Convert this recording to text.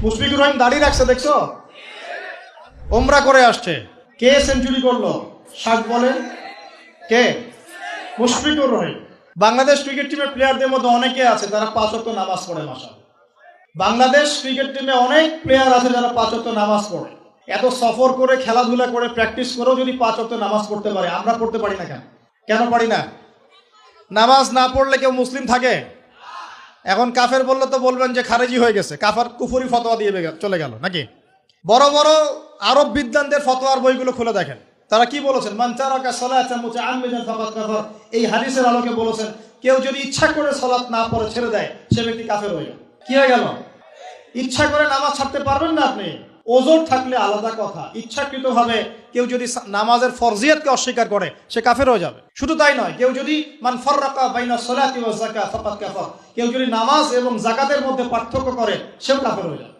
মুশফিকুর রহিম দাঁড়িয়ে রাখছে, দেখছো? ওমরা করে আসছে। কে সেঞ্চুরি করলো? শাক বলেন কে? মুশফিকুর রহিম। বাংলাদেশ ক্রিকেট টিমের প্লেয়ারদের মধ্যে অনেকে আছে যারা 5 ওয়াক্ত নামাজ পড়ে। মাশাআল্লাহ, বাংলাদেশ ক্রিকেট টিমে অনেক প্লেয়ার আছে যারা 5 ওয়াক্ত নামাজ পড়ে। এত সফর করে, খেলাধুলা করে, প্র্যাকটিস করেও যদি 5 ওয়াক্ত নামাজ পড়তে পারে, আমরা পড়তে পারি না কেন? কেন পারি না? নামাজ না পড়লে কেউ মুসলিম থাকে? এখন কাফের বললে তো বলবেন যে খারেজি হয়ে গেছে, কাফার কুফরি ফতোয়া দিয়ে চলে গেল নাকি? বড় বড় আরব বিদ্বানদের ফতোয়ার বইগুলো খুলে দেখেন, তারা কি বলেছেন? মান তারাকা সালাতান মুতাআম্মিদান ফাকাদ কাফার। এই হাদিসের আলোকে বলেছেন, কেউ যদি ইচ্ছা করে সালাত না পড়ে ছেড়ে দেয়, সে ব্যক্তি কাফের হয়ে গেল। কি হয়ে গেল? ইচ্ছা করে নামাজ ছাড়তে পারবেন না আপনি। ওজর থাকলে আলাদা কথা, ইচ্ছাকৃতভাবে কেউ যদি নামাজের ফরজিয়াতকে অস্বীকার করে, সে কাফের হয়ে যাবে। শুধু তাই নয়, কেউ যদি মান ফাররাকা বাইনা সালাতি ওয়া যাকাত ফাকাদ কাফার, কেউ যদি নামাজ এবং যাকাতের মধ্যে পার্থক্য করে, সেও কাফের হয়ে যাবে।